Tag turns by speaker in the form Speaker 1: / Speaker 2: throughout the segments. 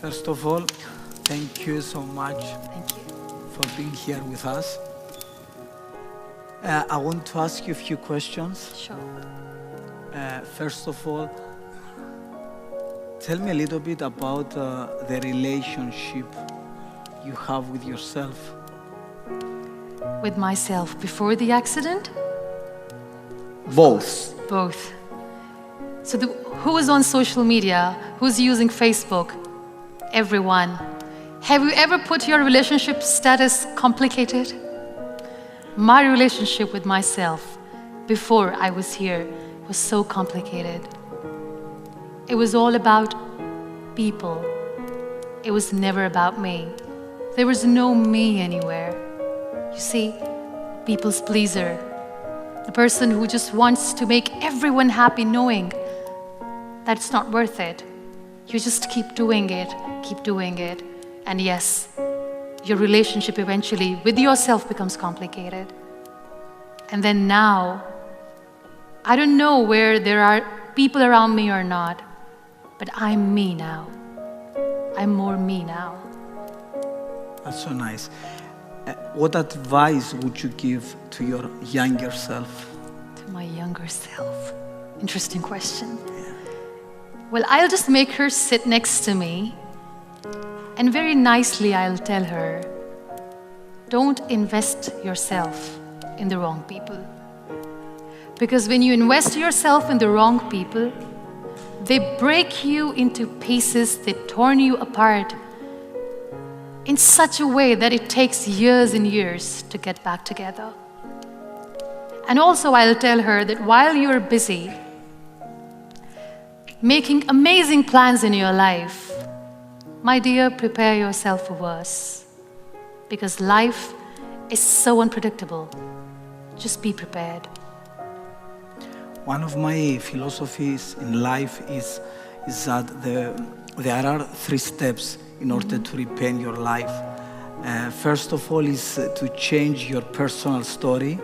Speaker 1: First of all, thank you so much
Speaker 2: Thank you.
Speaker 1: for being here with us. I want to ask you a few questions.
Speaker 2: Sure.
Speaker 1: First of all, tell me a little bit about the relationship you have with yourself.
Speaker 2: With myself before the accident?
Speaker 1: Both.
Speaker 2: Both. So who is on social media? Who's using Facebook? Everyone. Have you ever put your relationship status complicated? My relationship with myself before I was here was so complicated. It was all about people. It was never about me. There was no me anywhere. You see, people's pleaser. The person who just wants to make everyone happy knowing that it's not worth it. You just keep doing it, and yes, your relationship eventually with yourself becomes complicated. And then now, I don't know where there are people around me or not, but I'm me now. I'm more me now.
Speaker 1: That's so nice. What advice would you give to your younger self?
Speaker 2: To my younger self. Interesting question. Well, I'll just make her sit next to me, and very nicely I'll tell her, don't invest yourself in the wrong people. Because when you invest yourself in the wrong people, they break you into pieces, they torn you apart in such a way that it takes years and years to get back together. And also I'll tell her that while you're busy making amazing plans in your life, my dear, prepare yourself for worse. Because life is so unpredictable. Just be prepared.
Speaker 1: One of my philosophies in life is that there are 3 steps in order to repaint your life. First of all is to change your personal story,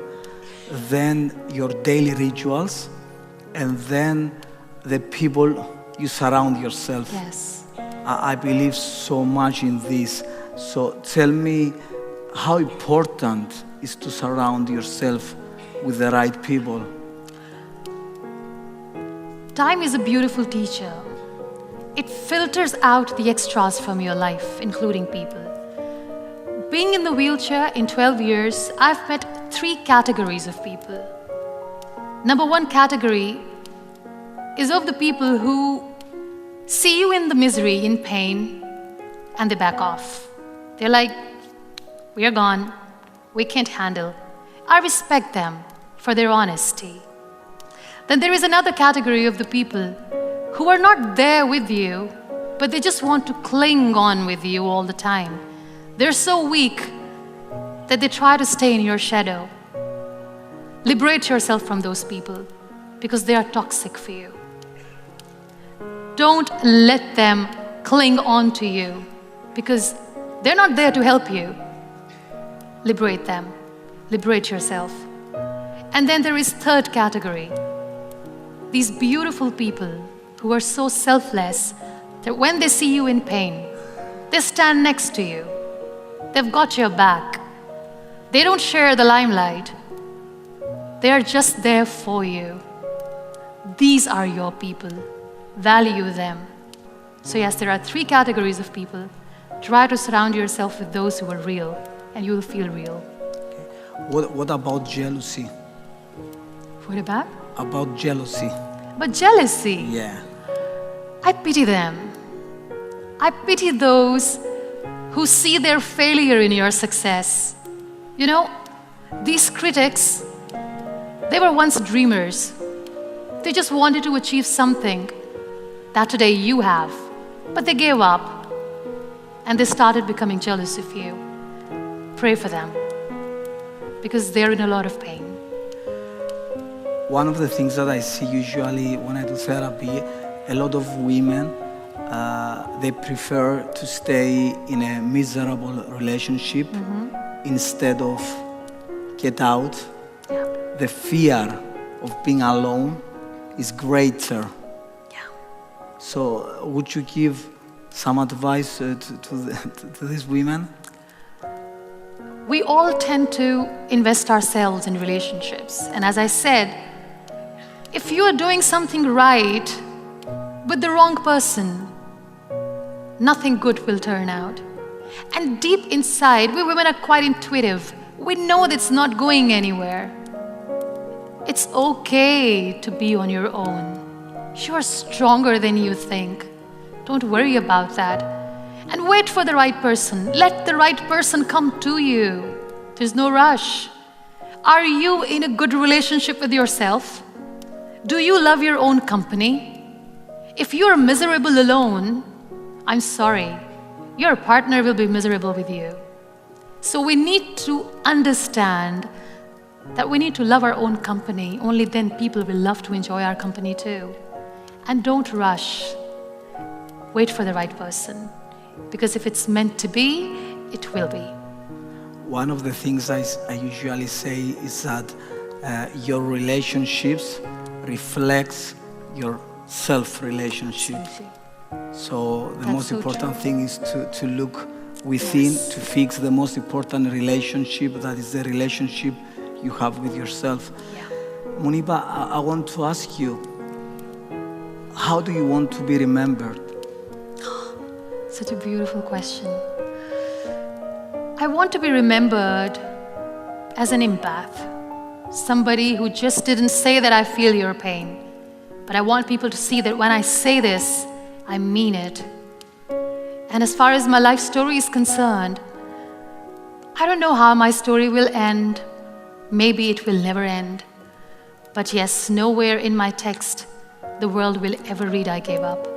Speaker 1: then your daily rituals, and then the people you surround yourself.
Speaker 2: Yes.
Speaker 1: I believe so much in this. So tell me how important is to surround yourself with the right people.
Speaker 2: Time is a beautiful teacher. It filters out the extras from your life, including people. Being in the wheelchair in 12 years, I've met 3 categories of people. Number 1 category is of the people who see you in the misery, in pain, and they back off. They're like, we are gone, we can't handle. I respect them for their honesty. Then there is another category of the people who are not there with you, but they just want to cling on with you all the time. They're so weak that they try to stay in your shadow. Liberate yourself from those people because they are toxic for you. Don't let them cling on to you because they're not there to help you. Liberate them. Liberate yourself. And then there is 3rd category. These beautiful people who are so selfless that when they see you in pain, they stand next to you. They've got your back. They don't share the limelight. They are just there for you. These are your people. Value them. So yes, there are 3 categories of people. Try to surround yourself with those who are real, and you will feel real.
Speaker 1: What about jealousy?
Speaker 2: What about?
Speaker 1: About jealousy.
Speaker 2: But jealousy.
Speaker 1: Yeah.
Speaker 2: I pity them. I pity those who see their failure in your success. You know, these critics, they were once dreamers. They just wanted to achieve something that today you have, but they gave up and they started becoming jealous of you. Pray for them because they're in a lot of pain.
Speaker 1: One of the things that I see usually when I do therapy, a lot of women, they prefer to stay in a miserable relationship instead of get out.
Speaker 2: Yeah.
Speaker 1: The fear of being alone is greater.
Speaker 2: Yeah.
Speaker 1: So would you give some advice to these women?
Speaker 2: We all tend to invest ourselves in relationships. And as I said, if you are doing something right with the wrong person, nothing good will turn out. And deep inside, we women are quite intuitive. We know that it's not going anywhere. It's okay to be on your own. You are stronger than you think. Don't worry about that. And wait for the right person. Let the right person come to you. There's no rush. Are you in a good relationship with yourself? Do you love your own company? If you're miserable alone, I'm sorry, your partner will be miserable with you. So we need to understand that we need to love our own company. Only then people will love to enjoy our company too. And don't rush. Wait for the right person. Because if it's meant to be, it will be.
Speaker 1: One of the things I usually say is that your relationships reflects your self-relationship. So the most important thing is to look within, to fix the most important relationship, that is the relationship you have with yourself.
Speaker 2: Yeah.
Speaker 1: Muniba, I want to ask you, how do you want to be remembered?
Speaker 2: Such a beautiful question. I want to be remembered as an empath, somebody who just didn't say that I feel your pain, but I want people to see that when I say this, I mean it. And as far as my life story is concerned, I don't know how my story will end. Maybe it will never end. But yes, nowhere in my text the world will ever read I gave up.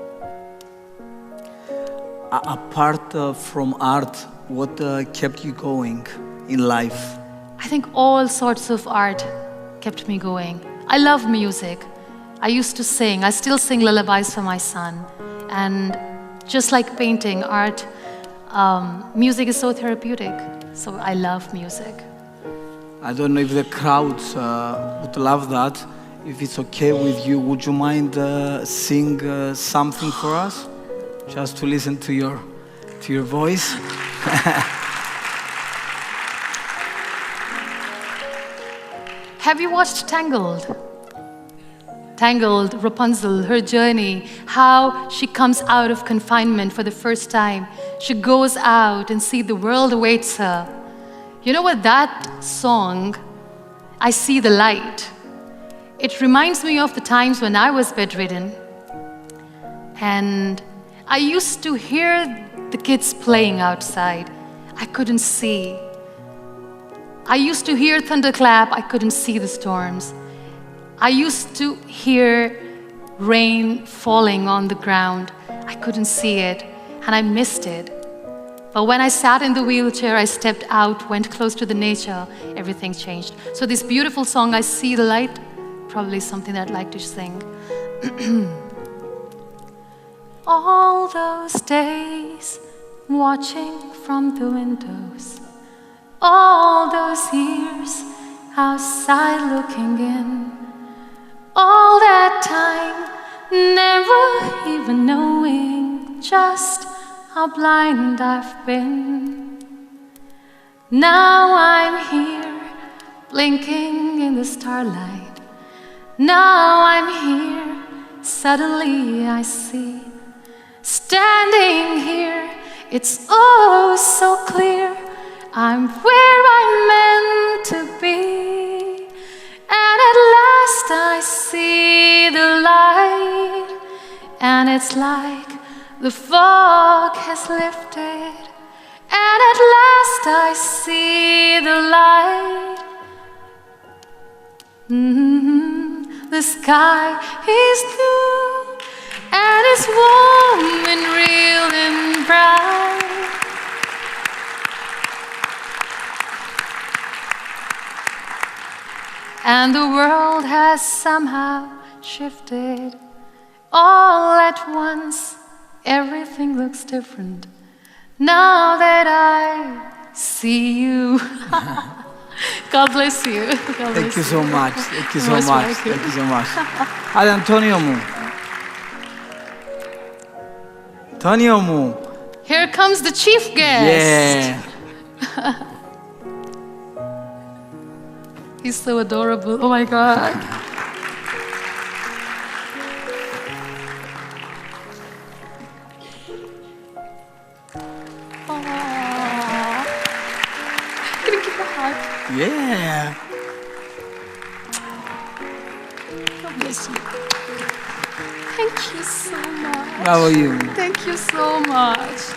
Speaker 1: Apart from art, what kept you going in life?
Speaker 2: I think all sorts of art kept me going. I love music. I used to sing. I still sing lullabies for my son. And just like painting, art, music is so therapeutic. So I love music.
Speaker 1: I don't know if the crowds would love that. If it's okay with you, would you mind sing something for us? Just to listen to your voice.
Speaker 2: Have you watched Tangled? Tangled, Rapunzel, her journey, how she comes out of confinement for the first time. She goes out and sees the world awaits her. You know what, that song, I See the Light, it reminds me of the times when I was bedridden. And I used to hear the kids playing outside. I couldn't see. I used to hear thunderclap. I couldn't see the storms. I used to hear rain falling on the ground. I couldn't see it, and I missed it. But when I sat in the wheelchair, I stepped out, went close to the nature, everything changed. So this beautiful song, I See the Light, probably something that I'd like to sing. All those days watching from the windows, all those years outside looking in, all that time never even knowing just how blind I've been. Now I'm here blinking in the starlight. Now I'm here, suddenly I see. Standing here, it's oh so clear, I'm where I'm meant to be. And at last I see the light, and it's like the fog has lifted. And at last I see the light. The sky is blue, and it's warm and real and bright. And the world has somehow shifted. All at once, everything looks different now that I see you. God bless you. God bless
Speaker 1: Thank you so much. Thank you so
Speaker 2: Most
Speaker 1: much.
Speaker 2: welcome.
Speaker 1: Thank you so much. Ad Antonio mu. Toniomu.
Speaker 2: Here comes the chief guest.
Speaker 1: Yeah.
Speaker 2: He's so adorable. Oh my God. Aww. Can you give a hug?
Speaker 1: Yeah.
Speaker 2: God bless you. Thank you so much.
Speaker 1: How are you?
Speaker 2: Thank you so much.